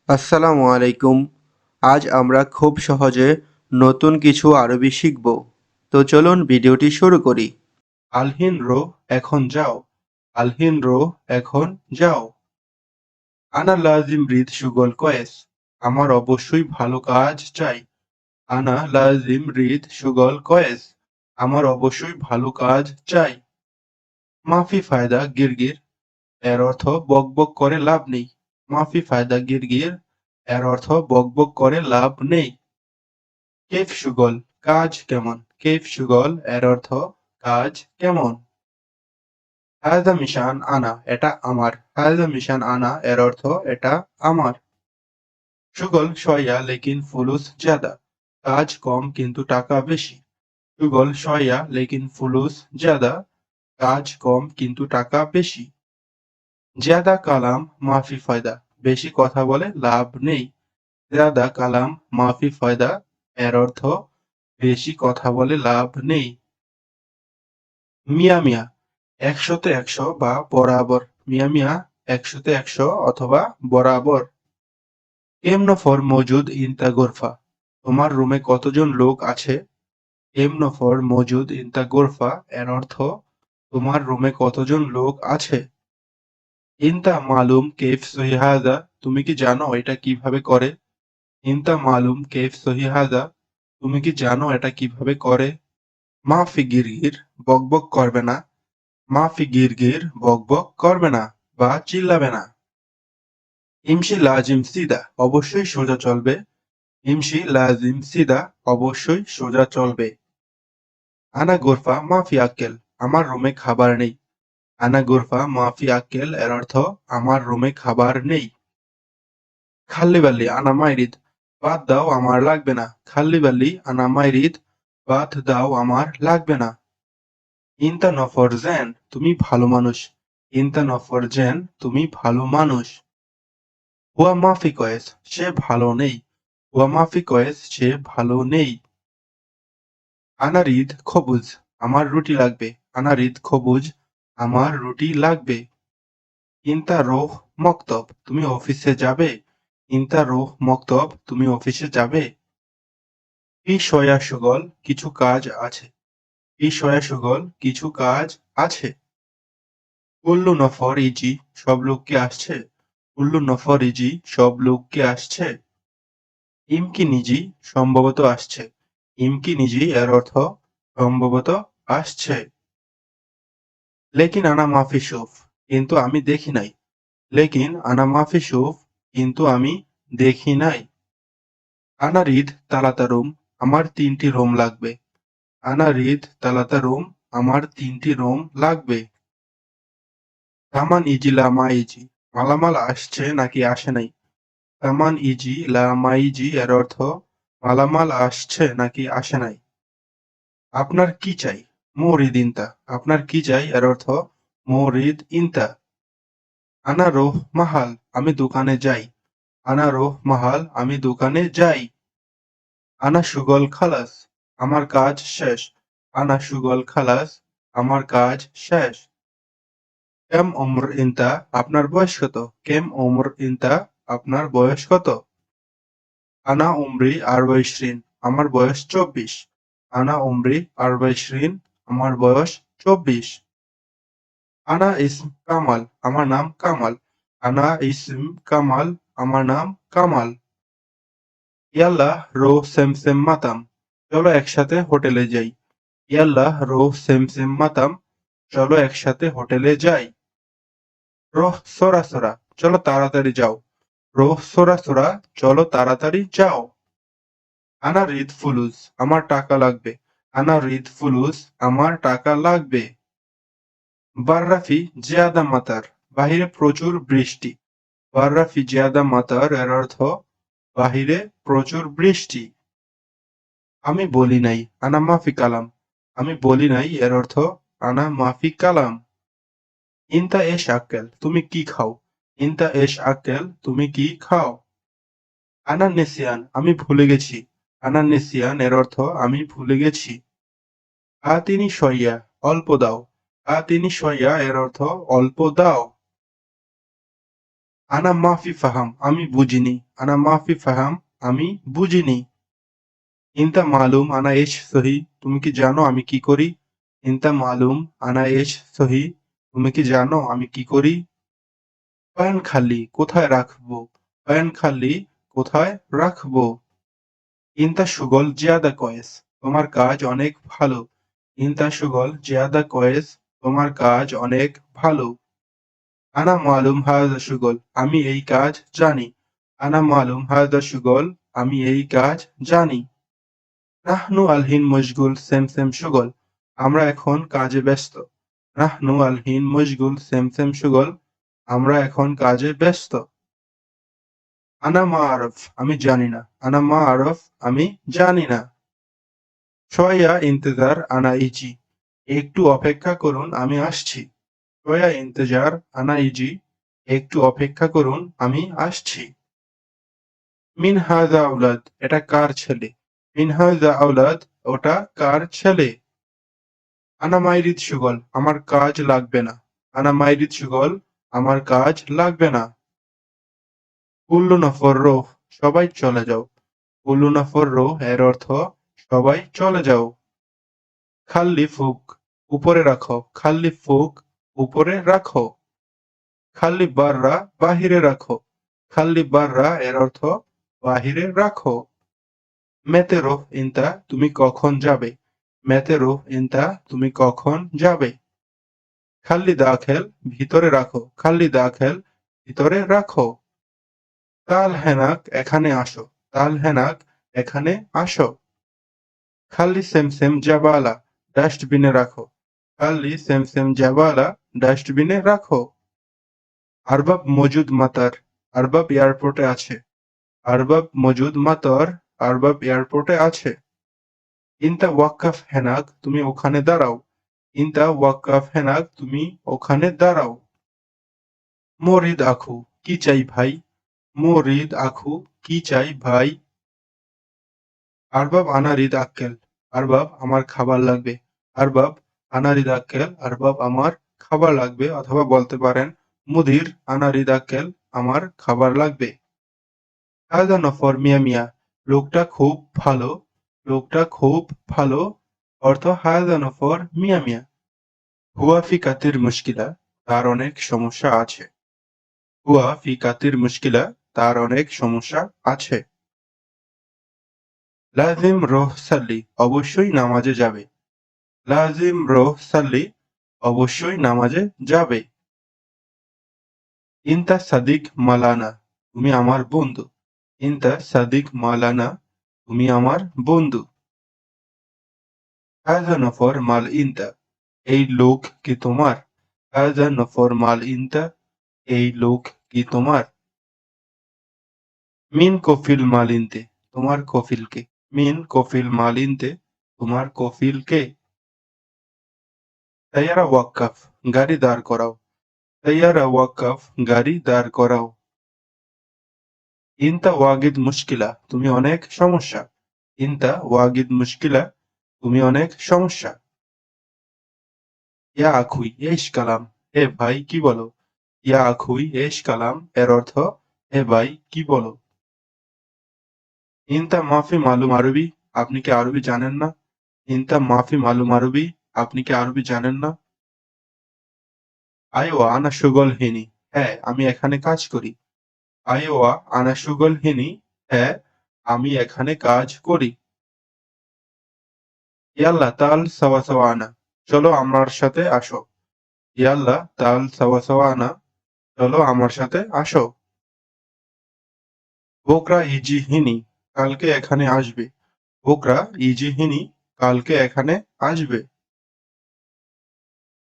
আসসালামু আলাইকুম। আজ আমরা খুব সহজে নতুন কিছু আরবি শিখব। তো চলুন ভিডিওটি শুরু করি। আলহিন রো, এখন যাও। আলহিন রো, এখন যাও। আনা লাজিম রিদ শুগল কয়েস, আমার অবশ্যই ভালো কাজ চাই। আনা লাজিম রিদ শুগল কয়েস, আমার অবশ্যই ভালো কাজ চাই। মাফি ফায়দা গিরগির, এর অর্থ বকবক করে লাভ নেই। মাফি ফায়দা গিরগির, এর অর্থ বকবক করে লাভ নেই। কেফ সুগল, কাজ কেমন। কেফ সুগল এর অর্থ কাজ কেমন। হায়দা মিশান আনা, এটা আমার। হায়দা মিশান আনা এর অর্থ এটা আমার। সুগল শয়া লেকিন ফুলুস জ্যাদা, কাজ কম কিন্তু টাকা বেশি। সুগল শয়া লেকিন ফুলুস জ্যাদা, কাজ কম কিন্তু টাকা বেশি। জ্যাদা কালাম মাফি ফায়দা, বেশি কথা বলে লাভ নেই। জ্যাদা কালাম মাফি ফায়দা, এর অর্থ বেশি কথা বলে লাভ নেই। মিয়া মিয়া, একশোতে একশো বা বরাবর। মিয়া মিয়া, একশোতে একশো অথবা বরাবর। কেম নফর মজুদ ইনতা গোরফা, তোমার রুমে কতজন লোক আছে। কেম নফর মজুদ ইনতা গোরফা, এর অর্থ তোমার রুমে কতজন লোক আছে। ইনতা মালুম কেফ সহি হাজা, তুমি কি জানো এটা কিভাবে করে। ইনতা মালুম কেফ সহি হাজা, তুমি কি জানো এটা কিভাবে করে। মাফি গিরগির, বকবক করবে না। মাফি গিরগির, বকবক করবে না বা চিল্লাবে না। ইমশি লাজিম সিদা, অবশ্যই সোজা চলবে। ইমশি লাজিম সিদা, অবশ্যই সোজা চলবে। আনা গোরফা মাফি আক্কেল, আমার রুমে খাবার নেই। আনা গোরফা মাফি আক্কেল, এর অর্থ আমার রুমে খাবার নেই। খাল্লি বাল্লি আনা মাইরিদ, বাদ দাও আমার লাগবে না। খাল্লি বাল্লি আনা মাইরিদ, বাদ দাও আমার লাগবে না। ইনতা নফর জেন, তুমি ভালো মানুষ। ইনতা নফর জেন, তুমি ভালো মানুষ। হুয়া মাফি কয়েস, সে ভালো নেই। হুয়া মাফি কয়েস, সে ভালো নেই। আনারিদ খবুজ, আমার রুটি লাগবে। আনারিদ খবুজ, আমার রুটি লাগবে। ইনতা রোহ মক্তব, তুমি অফিসে যাবে। ইনতা রোহ মক্তব, তুমি অফিসে যাবে। ফি শয়া সুগল, কিছু কাজ আছে। ফি শয়া সুগল, কিছু কাজ আছে। কুল্লু নফর ইজি, সব লোককে আসছে। কুল্লু নফর ইজি, সব লোককে আসছে। ইমকি নিজি, সম্ভবত আসছে। ইমকি নিজি, এর অর্থ সম্ভবত আসছে। লেকিন আনা মাফি সুফ, কিন্তু আমি দেখি নাই। লেকিন আনা মাফি সুফ, কিন্তু আমি দেখি নাই। আনা রিদ তালাতা রুম, আমার 3টি রুম লাগবে। আনা রিদ তালাতা রুম, আমার 3টি রুম লাগবে। সামান ইজি লা মাইজি, মালামাল আসছে নাকি আসে নাই। সামান ইজি লা মাইজি, এর অর্থ মালামাল আসছে নাকি আসে নাই। আপনার কি চাই। মোরিদ ইনতা, আপনার কি চাই, এর অর্থ মোরিদ ইনতা। আনা রোহ মাহাল, আমি দোকানে যাই। আনা রোহ মাহাল, আমি দোকানে যাই। আনা সুগল খালাস, আমার কাজ শেষ। আনা সুগল খালাস, আমার কাজ শেষ। কেম ওমর ইনতা, আপনার বয়স কত। কেম ওমর ইনতা, আপনার বয়স কত। আনা উমরি আরবাইশরিন, আমার বয়স 24। আনা উমরি আরবাইশরিন, আমার বয়স 24। আনা ইসম কামাল, আমার নাম কামাল। আনা ইসম কামাল, আমার নাম কামাল। ইয়াল্লাহ রো সেমসেম মাতাম, চলো একসাথে হোটেলে যাই। ইয়াল্লাহ রো সেমসেম মাতাম, চলো একসাথে হোটেলে যাই। রোহ সোরা সোরা, চলো তাড়াতাড়ি যাও। রোহ সোরা সোরা, চলো তাড়াতাড়ি যাও। আনা রিদ ফুলুস, আমার টাকা লাগবে। আনা রিদ ফুলুস, আমার টাকা লাগবে। বার্রাফি জিয়াদা মাতার, বাহিরে প্রচুর বৃষ্টি। বার্রাফি জিয়াদা মাতার, এর অর্থ বাহিরে প্রচুর বৃষ্টি। আমি বলি নাই। আনা মাফি কালাম, আমি বলি নাই, এর অর্থ আনা মাফি কালাম। ইনতা এশ আক্কেল, তুমি কি খাও। ইনতা এশ আক্কেল, তুমি কি খাও। আনা নেসিয়ান, আমি ভুলে গেছি। আনা নেসিয়ান, এর অর্থ আমি ভুলে গেছি। আতিনি সইয়া, অল্প দাও। আতিনি সইয়া, এর অর্থ অল্প দাও। আনা মাফি ফাহাম, আমি বুঝিনি। আনা মাফি ফাহাম, আমি বুঝিনি। ইনতা মালুম আনা এশ সহি, তুমি কি জানো আমি কি করি? ইনতা মালুম আনা এশ সহি, তুমি কি জানো আমি কি করি? পয়ন খালি, কোথায় রাখবো? পয়ন খালি, কোথায় রাখবো? ইনতা সুগল জিয়াদা কয়েস, তোমার কাজ অনেক ভালো। ইনতা সুগল জিয়াদা কয়েস, তোমার কাজ অনেক ভালো। আনা মালুম হায়দা সুগল, আমি এই কাজ জানি। আনা মালুম হায়দা সুগল, আমি এই কাজ জানি। নাহনু আলহিন মশগুল সেম সেম সুগল, আমরা এখন কাজে ব্যস্ত। নাহনু আলহিন মশগুল সেম সেম সুগল, আমরা এখন কাজে ব্যস্ত। আনা মা আরফ, আমি জানি না। আনা মা আরফ, আমি জানি না। শয়া ইন্তজার আনা ইজি, একটু অপেক্ষা করুন আমি আসছি। শয়া ইন্তজার আনা ইজি, একটু অপেক্ষা করুন আমি আসছি। মিন হাযা আওলাদ, এটা কার ছেলে? মিন হাযা আওলাদ, ওটা কার ছেলে? আনা মাইরিদ সুগল, আমার কাজ লাগবে না। আনা মাইরিদ সুগল, আমার কাজ লাগবে না। কুল্লু নফর রোহ, সবাই চলে যাও। কুল্লু নফর রোহ এর অর্থ সবাই চলে যাও। খাল্লি ফুক, উপরে রাখো। খাল্লি ফুক, উপরে রাখো। খাল্লি বাররা, বাহিরে রাখো। খাল্লি বাররা এর অর্থ বাহিরে রাখো। মেতে রোহ ইনতা, তুমি কখন যাবে? মেতে রোহ ইনতা, তুমি কখন যাবে? খাল্লি দাখেল, ভিতরে রাখো। খাল্লি দাখেল, ভিতরে রাখো। তাল হেনাক, এখানে আসো। তাল হেনাক, এখানে আসো। খাল্লি সেমসেম জাবালা, ডাস্টবিনে রাখো। খাল্লি সেমসেম জাবালা, ডাস্টবিনে রাখো। আরবাব মজুদ মাতার, আরবাব এয়ারপোর্টে আছে। আরবাব মজুদ মাতর, আরবাব এয়ারপোর্টে আছে। ইনতা ওয়াক্কাফ হেনাক, তুমি ওখানে দাঁড়াও। ইনতা ওয়াক্কাফ হেনাক, তুমি ওখানে দাঁড়াও। মরিদ আখু, কি চাই ভাই? মরিদ আখু, কি চাই ভাই? আরবাব আনা রিদ আক্কেল, আরবাব আমার খাবার লাগবে। আরবাব আনা রিদ আক্কেল, আরবাব আমার খাবার লাগবে, অথবা বলতে পারেন মুদির আনা রিদ আক্কেল, আমার খাবার লাগবে। হায়দা নফর মিয়া মিয়া, লোকটা খুব ভালো। লোকটা খুব ভালো, অর্থ হায়দা নফর মিয়া মিয়া। হুয়া ফি কাতির মুশকিলা, তার অনেক সমস্যা আছে। হুয়া ফি কাতির মুশকিলা, তার অনেক সমস্যা আছে। লাজিম রোহ সাল্লি, অবশ্যই নামাজে যাবে। লাজিম রোহ সাল্লি, অবশ্যই নামাজে যাবে। ইনতা সাদিক মালানা, তুমি আমার বন্ধু। ইনতা সাদিক মালানা, তুমি আমার বন্ধু। হাযা নফর মাল ইনতা, এই লোক কি তোমার? হাযা নফর মাল ইনতা, এই লোক কি তোমার? মিন কফিল মাল ইনতে, তোমার কফিল কে? মিন কফিল মাল ইনতে, তোমার কফিল কে? তাইয়ারা ওয়াক্কাফ, গাড়ি দাঁড় করাও। তাইয়ারা ওয়াক্কাফ, গাড়ি দাঁড় করাও। ইনতা ওয়াগিদ মুশকিলা, তুমি অনেক সমস্যা। ইনতা ওয়াগিদ মুশকিলা, তুমি অনেক সমস্যা। ইয়া আখুই এশ কালাম, হে ভাই কি বলো? ইয়া আখুই এশ কালাম এর অর্থ হে ভাই কি বলো? ইনতা মাফি মালুম আরবি, আপনি কি আরবি জানেন না? ইনতা মাফি মালুম আরবি, আপনি কি আরবি জানেন না? আইওয়া আনা সুগল হিনি, হ্যাঁ আমি এখানে কাজ করি। আইওয়া আনা সুগল হিনি, হ্যাঁ আমি এখানে কাজ করি। ইয়াল্লা তাল সাওয়া সাওয়া আনা, চলো আমার সাথে আসো। ইয়াল্লা তাল সাওয়া সাওয়া আনা, চলো আমার সাথে আসো। বোকরা ইজি হিনি, কালকে এখানে আসবে। বোকরা ইজি হিনি, কালকে এখানে আসবে।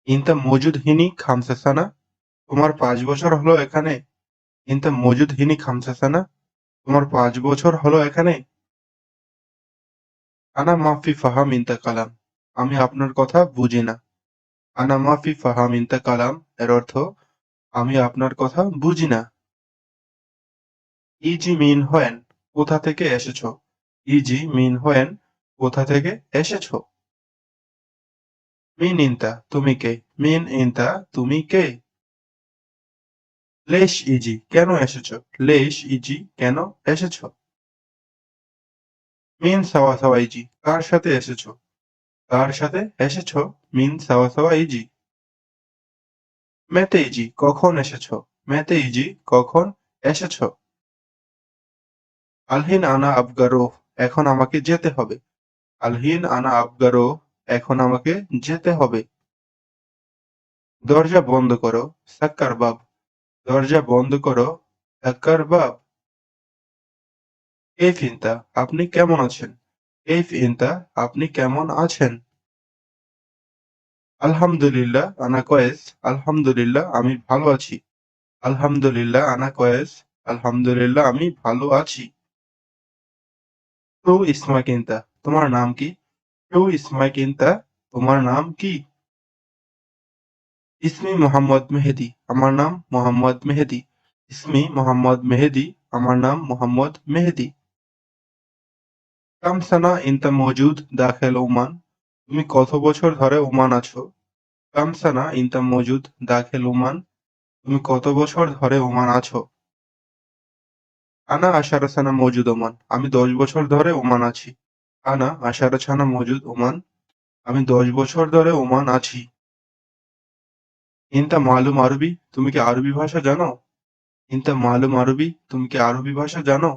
ইনতা মজুদ হিনি খামসা সানা, তোমার 5 বছর হলো এখানে। ইনতা মজুদ হিনি খামসা সানা, তোমার 5 বছর হলো এখানে। আনা মাফি ফাহাম ইনতা কালাম, আমি আপনার কথা বুঝি না। আনা মাফি ফাহাম ইনতা কালাম এর অর্থ আমি আপনার কথা বুঝি না। ইজি মিন হোয়েন, কোথা থেকে এসেছো? ইজি মিন হোয়েন, কোথা থেকে এসেছো? মিন ইনতা, তুমি কে? মিন ইনতা, তুমি কে? লেশ ইজি কেন এসেছো? লেশ ইজি কেন এসেছো? মিন সাওয়া সাওয়া ইজি কার সাথে এসেছো? কার সাথে এসেছো? মিন সাওয়া সাওয়া ইজি। মেতে ইজি কখন এসেছো? মেতে ইজি কখন এসেছো? আলহিন আনা আবগারো এখন আমাকে যেতে হবে। আলহিন আনা আবগারো এখন আমাকে যেতে হবে। দরজা বন্ধ করো, সাক্কার বাব। দরজা বন্ধ করো, সাক্কার বাব। কেইফ ইনতা আপনি কেমন আছেন? কেইফ ইনতা আপনি কেমন আছেন? আলহামদুলিল্লাহ আনা কয়েস। আলহামদুলিল্লাহ আমি ভালো আছি। আলহামদুলিল্লাহ আনা কয়েস। আলহামদুলিল্লাহ আমি ভালো আছি। টু ইসমাক ইনতা তোমার নাম কি? টু ইসমাক ইনতা তোমার নাম কি? ইসমি মোহাম্মদ মেহেদী আমার নাম মোহাম্মদ মেহেদী। ইসমি মোহাম্মদ মেহেদী আমার নাম মোহাম্মদ মেহেদী। কাম সানা ইনতা মওজুদ দাখিল ওমান তুমি কত বছর ধরে ওমান আছো? কাম সানা ইনতা মওজুদ দাখিল ওমান তুমি কত বছর ধরে ওমান আছো? আনা আশারা সানা মওজুদ ওমান আমি 10 বছর ধরে ওমান আছি। আনা আশারা সানা মওজুদ ওমান আমি 10 বছর ধরে ওমান আছি। ইনতা মালুম আরবি তুমি কি আরবি ভাষা জানো? ইনতা মালুম আরবি তুমি কি আরবি ভাষা জানো?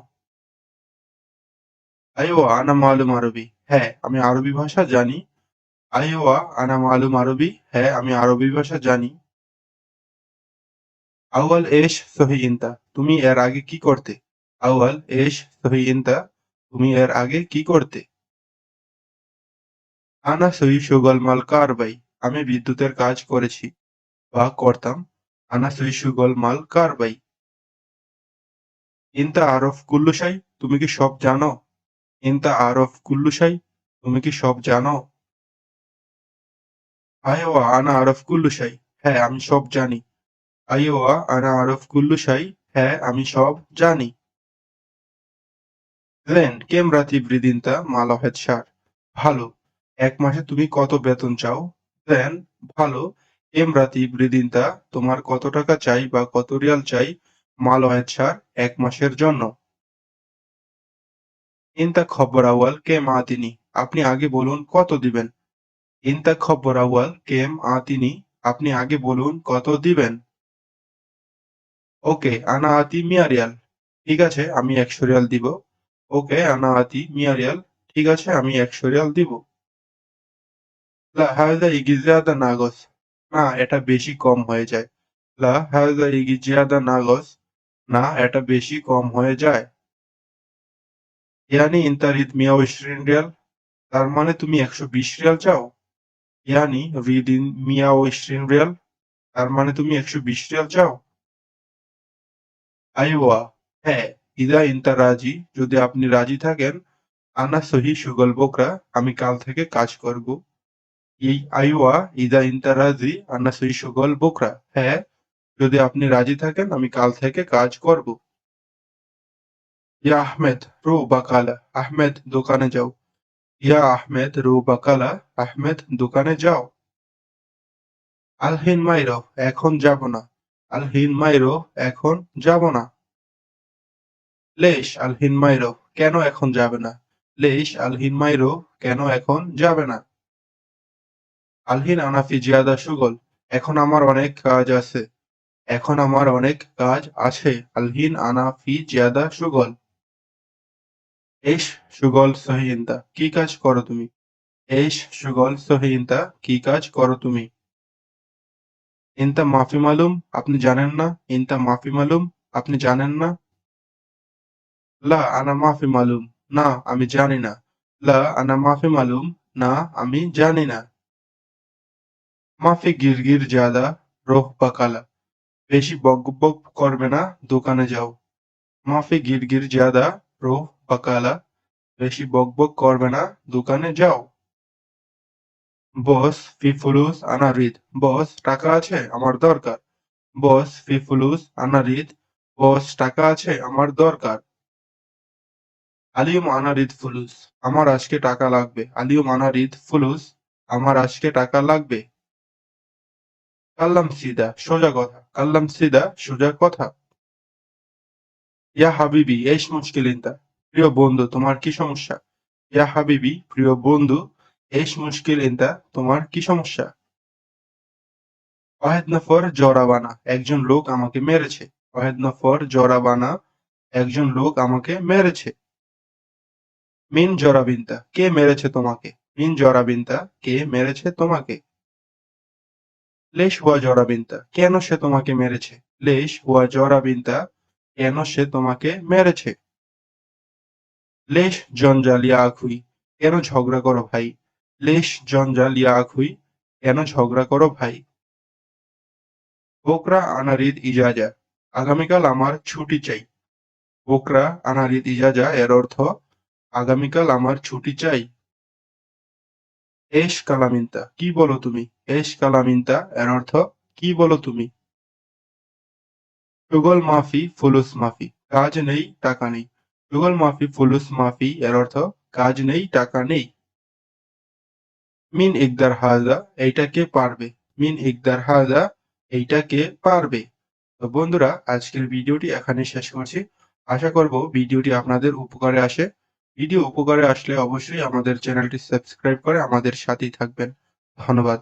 আইওয়া আনা মালুম আরবি হ্যাঁ আমি আরবি ভাষা জানি। আইওয়া আনা মালুম আরবি হ্যাঁ আমি আরবি ভাষা জানি। আউয়াল এশ সহি ইনতা তুমি এর আগে কি করতে? আউয়াল এশ সহি ইনতা তুমি এর আগে কি করতে? আনা সহি সুগল মাল কারবাই আমি বিদ্যুতের কাজ করেছি বা করতাম। আনা সহি সুগল মাল কারবাই। ইনতা আরফ কুল্লু শাই তুমি কি সব জানো? ইনতা আরফ কুল্লু শাই তুমি কি সব জানো? আইওয়া আনা আরফ কুল্লু শাই হ্যাঁ আমি সব জানি। আইওয়া আনা আরফ কুল্লু শাই হ্যাঁ আমি সব জানি। লেন কেম রাতি বৃদিনতা মালহেদ সার ভালো। 1 মাসে তুমি কত বেতন চাও? লেন ভালো। কেম রাতি বৃদিনতা তোমার কত টাকা চাই বা কত রিয়াল চাই? মালহেদ সার 1 মাসের জন্য। ইনতা খব্বর আউয়াল কেম আতিনি আপনি আগে বলুন কত দিবেন? ইনতা খব্বর আউয়াল কেম আতিনি আপনি আগে বলুন কত দিবেন? ওকে আনা আতি মিয়া রিয়াল ঠিক আছে আমি 100 রিয়াল দিব। ওকে আনা আতি মিয়া রিয়াল ঠিক আছে আমি 100 রিয়াল দিব। লা হায়দা ইগি জিয়াদা নাগস না এটা বেশি কম হয়ে যায়। লা হায়দা ইগি জিয়াদা নাগস না এটা বেশি কম হয়ে যায়। ইয়ানি ইনতারিদ মিয়া ওইশরিন রিয়াল তার মানে তুমি 120 রিয়াল চাও? ইয়ানি রিদিন মিয়া ওইশরিন রিয়াল তার মানে তুমি 120 রিয়াল চাও? আইওয়া হ্যাঁ ইদা ইনতা রাজি যদি আপনি রাজি থাকেন। আনা সহি সুগল বোকরা আমি কাল থেকে কাজ করব। এই আইওয়া ইদা ইনতা রাজি আনা সহি সুগল বোকরা হ্যাঁ যদি আপনি রাজি থাকেন আমি কাল থেকে কাজ করব। ইয়া আহমেদ রো বাকালা আহমেদ দোকানে যাও। ইয়া আহমেদ রো বাকালা আহমেদ দোকানে যাও। আলহিন মাইরো এখন যাব না। আলহিন মাইরো এখন যাব না। লেশ আলহিন মাইরো কেন এখন যাবে না? লেশ আলহিন মাইরো কেন এখন যাবে না? আলহিন আনাফি জিয়াদা সুগল এখন আমার অনেক কাজ আছে। এখন আমার অনেক কাজ আছে। আলহিন আনাফি জিয়াদা সুগল। এস সুগল সহিন্তা কি কাজ করো তুমি? এস সুগল সহিন্তা কি কাজ করো তুমি? ইনতা মাফি মালুম আপনি জানেন না? ইনতা মাফি মালুম আপনি জানেন না? লা আনা মাফি মালুম না আমি জানি না। লা আনা মাফি মালুম না আমি জানি না। মাফি গিরগির জাদা রোহ বাকালা বেশি বকবক করবে না দোকানে যাও। মাফি গিরগির জাদা রোহ বাকালা বেশি বকবক করবে না দোকানে যাও। বস ফি ফুলুস আনা রিদ বস টাকা আছে আমার দরকার। বস ফি ফুলুস আনা রিদ বস টাকা আছে আমার দরকার। আলিয়ম আনা রিদ ফুলুস আমার আজকে টাকা লাগবে। আলিয়ম আনা রিদ ফুলুস আমার আজকে টাকা লাগবে। কাল্লাম সিদা সোজা কথা, কাল্লাম সিদা সোজা কথা। ইয়া হাবিবি এস মুশকিল ইনতা, প্রিয় বন্ধু তোমার কি সমস্যা? ইয়া হাবিবি প্রিয় বন্ধু, এস মুশকিল ইনতা তোমার কি সমস্যা? ওয়াহেদ নফর জরাবানা একজন লোক আমাকে মেরেছে। ওয়াহেদ নফর জরাবানা একজন লোক আমাকে মেরেছে। মিন জরাবিনতা কে মেরেছে তোমাকে? মিন জরাবিনতা কে মেরেছে তোমাকে? লেশ হুয়া জরাবিনতা কেন সে তোমাকে মেরেছে? লেশ হুয়া জরাবিনতা কেন সে তোমাকে মেরেছে? লেশ জঞ্জাল ইয়া আখুই কেন ঝগড়া করো ভাই? লেশ জঞ্জাল ইয়া আখুই কেন ঝগড়া করো ভাই? বোকরা আনারিদ ইজাজা আগামীকাল আমার ছুটি চাই। বোকরা আনারিদ ইজাজা এর অর্থ আগামীকাল আমার ছুটি চাই। এশ কালামিনতা কি বলো তুমি? এশ কালামিনতা এর অর্থ কি বলো তুমি? শুগল মাফি ফুলুস মাফি কাজ নেই টাকা নেই। শুগল মাফি ফুলুস মাফি এর অর্থ কাজ নেই টাকা নেই। মিন ইকদার হাজা এইটা কে পারবে? মিন ইকদার হাজা এইটা কে পারবে? তো বন্ধুরা আজকের ভিডিওটি এখানে শেষ করছি। আশা করব ভিডিওটি আপনাদের উপকারে আসে। ভিডিও উপকারে আসলে অবশ্যই আমাদের চ্যানেলটি সাবস্ক্রাইব করে আমাদের সাথেই থাকবেন। ধন্যবাদ।